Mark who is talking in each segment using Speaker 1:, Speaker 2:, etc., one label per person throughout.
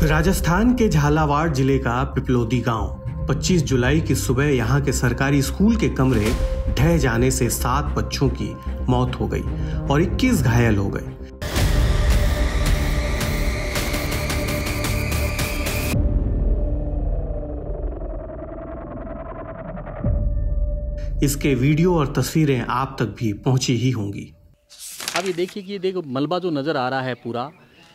Speaker 1: राजस्थान के झालावाड़ जिले का पिपलोदी गांव 25 जुलाई की सुबह यहां के सरकारी स्कूल के कमरे ढह जाने से 7 बच्चों की मौत हो गई और 21 घायल हो गए। इसके वीडियो और तस्वीरें आप तक भी पहुंची ही होंगी।
Speaker 2: अब ये देखिए कि ये देखो मलबा जो नज़र आ रहा है पूरा,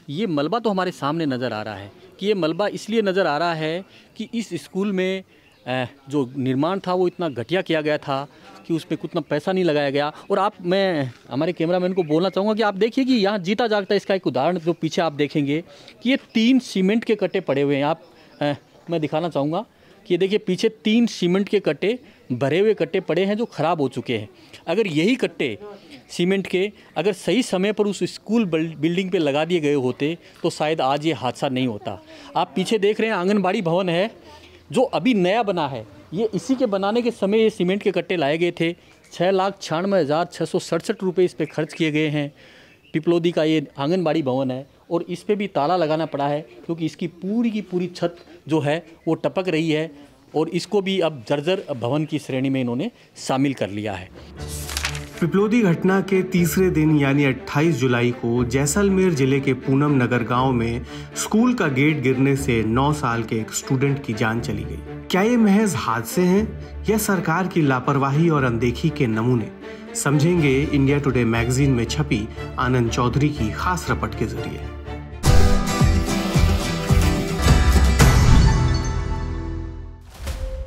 Speaker 2: ये मलबा तो हमारे सामने नज़र आ रहा है कि ये मलबा इसलिए नज़र आ रहा है कि इस स्कूल में जो निर्माण था वो इतना घटिया किया गया था कि उस पर उतना पैसा नहीं लगाया गया। और मैं हमारे कैमरामैन को बोलना चाहूँगा कि आप देखिए कि यहाँ जीता जागता इसका एक उदाहरण जो पीछे आप देखेंगे कि ये 3 सीमेंट के कट्टे पड़े हुए हैं। मैं दिखाना चाहूँगा कि ये देखिए पीछे 3 सीमेंट के कट्टे भरे हुए कट्टे पड़े हैं जो ख़राब हो चुके हैं। अगर यही कट्टे सीमेंट के अगर सही समय पर उस स्कूल बिल्डिंग पे लगा दिए गए होते तो शायद आज ये हादसा नहीं होता। आप पीछे देख रहे हैं आंगनबाड़ी भवन है जो अभी नया बना है। ये इसी के बनाने के समय ये सीमेंट के कट्टे लाए गए थे। 6,96,667 रुपये इस पर खर्च किए गए हैं। पिपलोदी का ये आंगनबाड़ी भवन है और इस पर भी ताला लगाना पड़ा है क्योंकि इसकी पूरी की पूरी छत जो है वो टपक रही है और इसको भी अब जर्जर भवन की श्रेणी में इन्होंने शामिल कर लिया है।
Speaker 1: पिपलोदी घटना के तीसरे दिन यानी 28 जुलाई को जैसलमेर जिले के पूनम नगर गांव में स्कूल का गेट गिरने से 9 साल के एक स्टूडेंट की जान चली गई। क्या ये महज हादसे हैं या सरकार की लापरवाही और अनदेखी के नमूने? समझेंगे इंडिया टुडे मैगजीन में छपी आनंद चौधरी की खास रिपोर्ट के जरिए।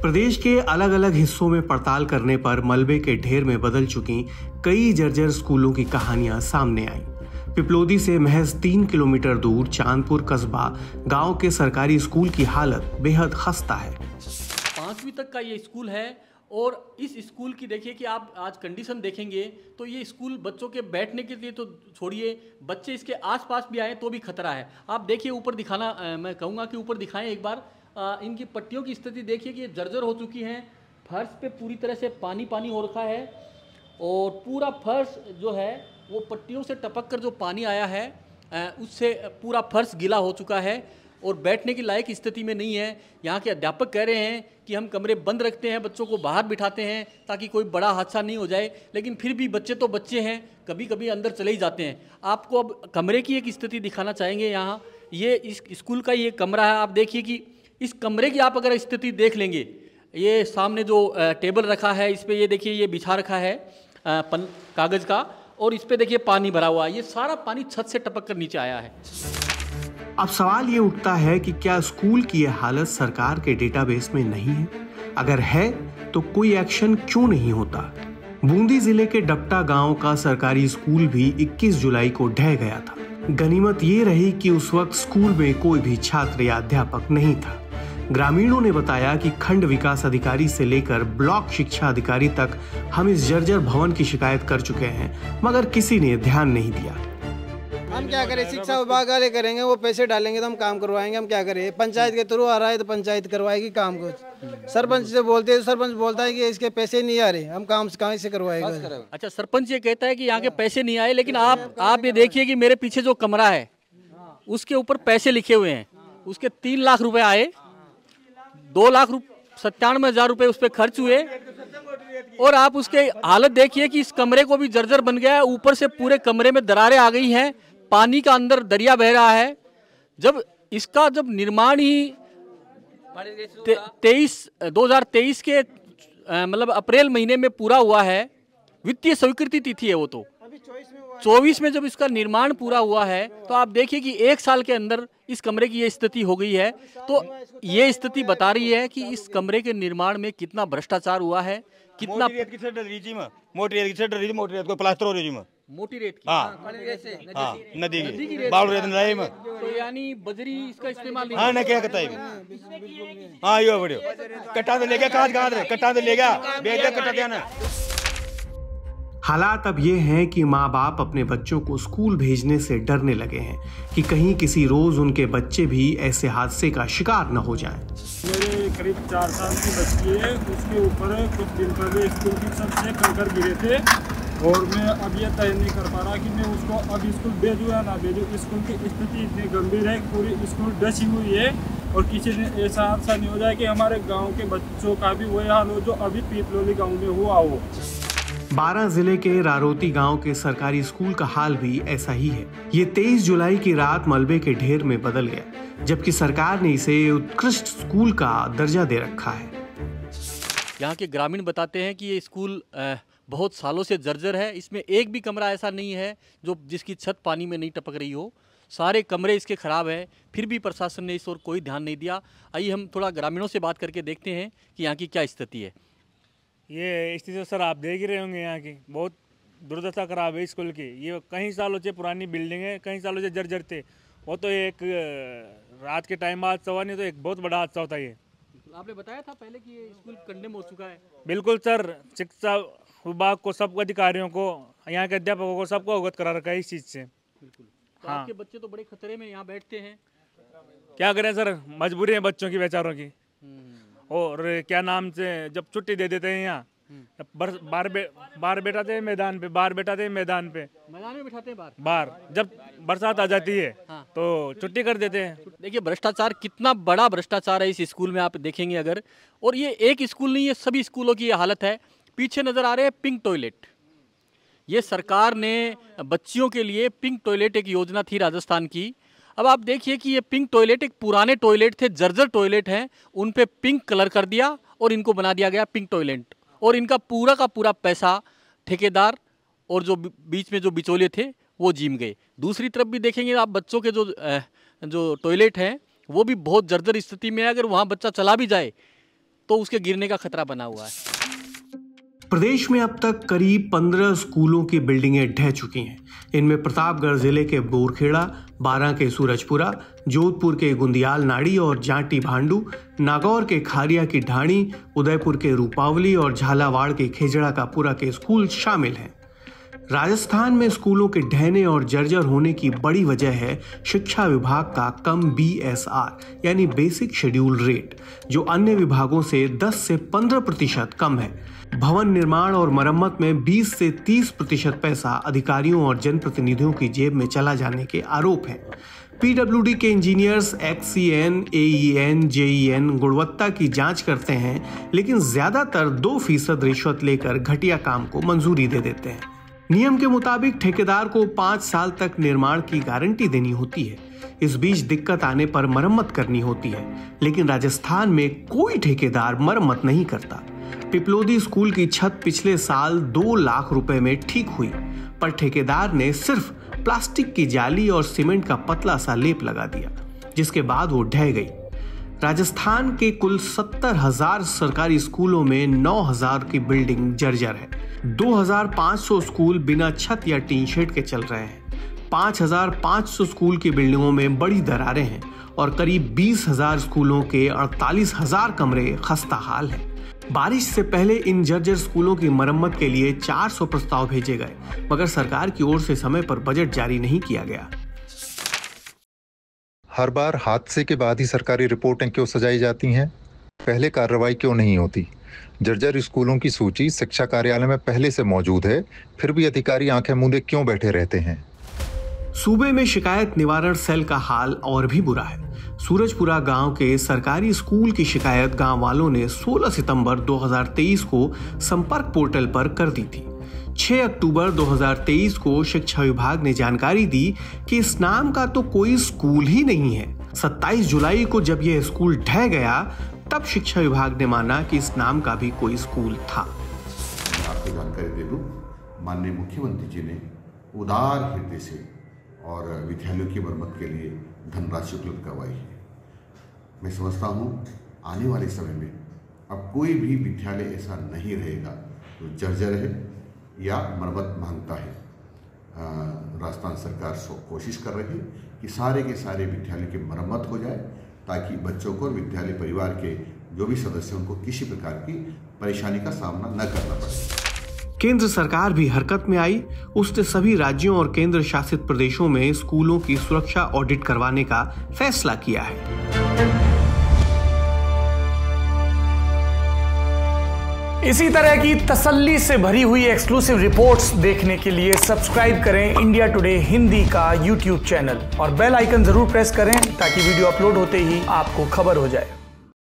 Speaker 1: प्रदेश के अलग अलग हिस्सों में पड़ताल करने पर मलबे के ढेर में बदल चुकी कई जर्जर स्कूलों की कहानियां सामने आईं। पिपलोदी से महज 3 किलोमीटर दूर चांदपुर कस्बा गांव के सरकारी स्कूल की हालत बेहद खस्ता है।
Speaker 2: 5वीं तक का ये स्कूल है और इस स्कूल की देखिए कि आप आज कंडीशन देखेंगे तो ये स्कूल बच्चों के बैठने के लिए तो छोड़िए, बच्चे इसके आसपास भी आए तो भी खतरा है। आप देखिए ऊपर दिखाना, मैं कहूँगा कि ऊपर दिखाएं एक बार। इनकी पट्टियों की स्थिति देखिए कि ये जर्जर हो चुकी हैं। फर्श पे पूरी तरह से पानी हो रखा है और पूरा फर्श जो है वो पट्टियों से टपक कर जो पानी आया है उससे पूरा फर्श गीला हो चुका है और बैठने की लायक स्थिति में नहीं है। यहाँ के अध्यापक कह रहे हैं कि हम कमरे बंद रखते हैं, बच्चों को बाहर बिठाते हैं ताकि कोई बड़ा हादसा नहीं हो जाए, लेकिन फिर भी बच्चे तो बच्चे हैं, कभी कभी अंदर चले ही जाते हैं। आपको अब कमरे की एक स्थिति दिखाना चाहेंगे। यहाँ ये इस स्कूल का ये कमरा है। आप देखिए कि इस कमरे की आप अगर स्थिति देख लेंगे, ये सामने जो टेबल रखा है इस पे ये देखिए ये बिछा रखा है कागज़ का और इस पे देखिए पानी भरा हुआ है। ये सारा पानी छत से टपक कर नीचे आया है।
Speaker 1: अब सवाल ये उठता है कि क्या स्कूल की यह हालत सरकार के डेटाबेस में नहीं है? अगर है तो कोई एक्शन क्यों नहीं होता? बूंदी जिले के डपटा गांव का सरकारी स्कूल भी 21 जुलाई को ढह गया था। गनीमत ये रही कि उस वक्त स्कूल में कोई भी छात्र या अध्यापक नहीं था। ग्रामीणों ने बताया कि खंड विकास अधिकारी से लेकर ब्लॉक शिक्षा अधिकारी तक हम इस जर्जर भवन की शिकायत कर चुके हैं, मगर किसी ने ध्यान नहीं दिया।
Speaker 3: हम क्या करें, शिक्षा विभाग वाले करेंगे, वो पैसे डालेंगे तो हम काम करवाएंगे। हम क्या करें, पंचायत के थ्रू आ रहा है तो पंचायत करवाएगी काम को। सरपंच से बोलते हैं तो सरपंच बोलता है कि इसके पैसे नहीं आ रहे, हम काम कहाँ से करवाएगा।
Speaker 2: अच्छा, सरपंच ये कहता है कि यहाँ के पैसे नहीं आए, लेकिन आप ये देखिए कि मेरे पीछे जो कमरा है उसके ऊपर पैसे लिखे हुए हैं। उसके 3 लाख रुपए आए, 2,97,000 रुपए उस पर खर्च हुए और आप उसके हालत देखिए कि इस कमरे को भी जर्जर बन गया है। ऊपर से पूरे कमरे में दरारें आ गई हैं, पानी का अंदर दरिया बह रहा है। जब निर्माण ही 2023 के मतलब अप्रैल महीने में पूरा हुआ है, वित्तीय स्वीकृति तिथि है वो तो 24 में जब इसका निर्माण पूरा हुआ है, तो आप देखिए कि 1 साल के अंदर इस कमरे की ये स्थिति हो गई है। तो ये स्थिति बता रही है कि इस कमरे के निर्माण में कितना भ्रष्टाचार हुआ है, कितना
Speaker 4: मोटी रेत की प्लास्टर हो रही है,
Speaker 2: मोटी रेत की,
Speaker 4: नदी की बावल रेत नहीं में,
Speaker 2: तो यानी बजरी इसका इस्तेमाल नहीं।
Speaker 4: हाँ ना क्या कहता है, हाँ यो बढ़िया कट्टा तो ले गया, कहाँ कट्टा तो ले गया, बेच दे कट्टा देना।
Speaker 1: हालात अब ये हैं कि माँ बाप अपने बच्चों को स्कूल भेजने से डरने लगे हैं कि कहीं किसी रोज उनके बच्चे भी ऐसे हादसे का शिकार न हो जाएं।
Speaker 5: मेरे करीब 4 साल की बच्ची है, उसके ऊपर कुछ दिन पहले स्कूल की छत से कंकर गिरे थे और मैं अब ये तय नहीं कर पा रहा कि मैं उसको अब स्कूल भेजूँ या ना भेजूँ। स्कूल की स्थिति इतनी गंभीर है, पूरी स्कूल डसी हुई है और किसी दिन ऐसा हादसा नहीं हो जाए कि हमारे गांव के बच्चों का भी वही हाल हो जो अभी पिपलोली गांव में हुआ हो।
Speaker 1: बारां जिले के रारोती गांव के सरकारी स्कूल का हाल भी ऐसा ही है। ये 23 जुलाई की रात मलबे के ढेर में बदल गया, जबकि सरकार ने इसे उत्कृष्ट स्कूल का दर्जा दे रखा है।
Speaker 2: यहाँ के ग्रामीण बताते हैं कि ये स्कूल बहुत सालों से जर्जर है। इसमें एक भी कमरा ऐसा नहीं है जो जिसकी छत पानी में नहीं टपक रही हो। सारे कमरे इसके ख़राब हैं, फिर भी प्रशासन ने इस ओर कोई ध्यान नहीं दिया। आइए हम थोड़ा ग्रामीणों से बात करके देखते हैं कि यहाँ की क्या स्थिति है।
Speaker 5: ये स्थिति सर आप देख ही रहे होंगे, यहाँ की बहुत दुर्दशा खराब है स्कूल की। ये कई सालों से पुरानी बिल्डिंग है, कई सालों से जर्जर थे। वो तो एक रात के टाइम हादसा हुआ, नहीं तो एक बहुत बड़ा हादसा होता है। ये
Speaker 2: आपने बताया था पहले कि ये स्कूल कंडेम हो चुका है।
Speaker 5: बिल्कुल सर, शिक्षा विभाग को, सब अधिकारियों को, यहाँ के अध्यापकों को, सबको अवगत करा रखा है इस चीज़ से।
Speaker 2: बिल्कुल। तो आपके बच्चे तो बड़े खतरे में यहाँ बैठते हैं।
Speaker 5: क्या करें सर, मजबूरी है बच्चों की, बेचारों की। और क्या नाम से जब छुट्टी दे देते हैं यहाँ, बाहर बैठाते हैं मैदान पे, बाहर बैठाते हैं मैदान में बिठाते हैं बाहर। जब बरसात आ जाती है तो छुट्टी कर देते हैं।
Speaker 2: देखिए भ्रष्टाचार, कितना बड़ा भ्रष्टाचार है इस स्कूल में, आप देखेंगे अगर। और ये एक स्कूल नहीं, ये सभी स्कूलों की ये हालत है। पीछे नजर आ रहे हैं पिंक टॉयलेट। ये सरकार ने बच्चियों के लिए पिंक टॉयलेट, एक योजना थी राजस्थान की। अब आप देखिए कि ये पिंक टॉयलेट एक पुराने टॉयलेट थे, जर्जर टॉयलेट हैं, उन पे पिंक कलर कर दिया और इनको बना दिया गया पिंक टॉयलेट। और इनका पूरा का पूरा पैसा ठेकेदार और जो बीच में जो बिचौलिए थे वो जीम गए। दूसरी तरफ भी देखेंगे आप, बच्चों के जो टॉयलेट हैं वो भी बहुत जर्जर स्थिति में है। अगर वहाँ बच्चा चला भी जाए तो उसके गिरने का खतरा बना हुआ है।
Speaker 1: प्रदेश में अब तक करीब 15 स्कूलों की बिल्डिंगें ढह चुकी हैं। इनमें प्रतापगढ़ जिले के बोरखेड़ा, बारां के सूरजपुरा, जोधपुर के गुंदियाल नाड़ी और जाटी भांडू, नागौर के खारिया की ढाणी, उदयपुर के रूपावली और झालावाड़ के खेजड़ा का पुरा के स्कूल शामिल हैं। राजस्थान में स्कूलों के ढहने और जर्जर होने की बड़ी वजह है शिक्षा विभाग का कम BSR यानी बेसिक शेड्यूल रेट, जो अन्य विभागों से 10 से 15% कम है। भवन निर्माण और मरम्मत में 20 से 30% पैसा अधिकारियों और जनप्रतिनिधियों की जेब में चला जाने के आरोप हैं। PWD के इंजीनियर्स XCN, AEN, JEN गुणवत्ता की जांच करते हैं, लेकिन ज्यादातर 2% रिश्वत लेकर घटिया काम को मंजूरी दे देते हैं। नियम के मुताबिक ठेकेदार को 5 साल तक निर्माण की गारंटी देनी होती है। इस बीच दिक्कत आने पर मरम्मत करनी होती है, लेकिन राजस्थान में कोई ठेकेदार मरम्मत नहीं करता। पिपलोदी स्कूल की छत पिछले साल 2 लाख रुपए में ठीक हुई, पर ठेकेदार ने सिर्फ प्लास्टिक की जाली और सीमेंट का पतला सा लेप लगा दिया, जिसके बाद वो ढह गई। राजस्थान के कुल 70,000 सरकारी स्कूलों में 9,000 की बिल्डिंग जर्जर है। 2,500 स्कूल बिना छत या टीन शेड के चल रहे हैं। 5,500 स्कूल की बिल्डिंगों में बड़ी दरारें हैं और करीब 20,000 स्कूलों के 48,000 कमरे खस्ता हाल हैं। बारिश से पहले इन जर्जर स्कूलों की मरम्मत के लिए 400 प्रस्ताव भेजे गए, मगर सरकार की ओर से समय पर बजट जारी नहीं किया गया।
Speaker 6: हर बार हादसे के बाद ही सरकारी रिपोर्टें क्यों सजाई जाती हैं? पहले कार्रवाई क्यों नहीं होती? जर्जर स्कूलों की सूची शिक्षा कार्यालय में पहले से मौजूद है, फिर भी अधिकारी आंखें मूंदे क्यों बैठे रहते हैं?
Speaker 1: सूबे में शिकायत निवारण सेल का हाल और भी बुरा है। सूरजपुरा गांव के सरकारी स्कूल की शिकायत गांव वालों ने 16 सितंबर 2023 को संपर्क पोर्टल पर कर दी थी। 6 अक्टूबर 2023 को शिक्षा विभाग ने जानकारी दी कि इस नाम का तो कोई स्कूल ही नहीं है। 27 जुलाई को जब यह स्कूल ढह गया, तब शिक्षा विभाग ने माना कि इस नाम का भी कोई स्कूल था।
Speaker 7: आपको जानकारी दे दूं, माननीय मुख्यमंत्री जी ने उदार हृदय से और विद्यालयों की मरम्मत के लिए धनराशि उपलब्ध करवाई है। मैं समझता हूँ आने वाले समय में अब कोई भी विद्यालय ऐसा नहीं रहेगा जो जर्जर है या मरम्मत मांगता है। राजस्थान सरकार कोशिश कर रही है कि सारे के सारे विद्यालयों की मरम्मत हो जाए, ताकि बच्चों को और विद्यालय परिवार के जो भी सदस्य उनको किसी प्रकार की परेशानी का सामना न करना पड़े।
Speaker 1: केंद्र सरकार भी हरकत में आई। उसने सभी राज्यों और केंद्र शासित प्रदेशों में स्कूलों की सुरक्षा ऑडिट करवाने का फैसला किया है।
Speaker 8: इसी तरह की तसल्ली से भरी हुई एक्सक्लूसिव रिपोर्ट्स देखने के लिए सब्सक्राइब करें इंडिया टुडे हिंदी का यूट्यूब चैनल और बेल आइकन जरूर प्रेस करें ताकि वीडियो अपलोड होते ही आपको खबर हो जाए।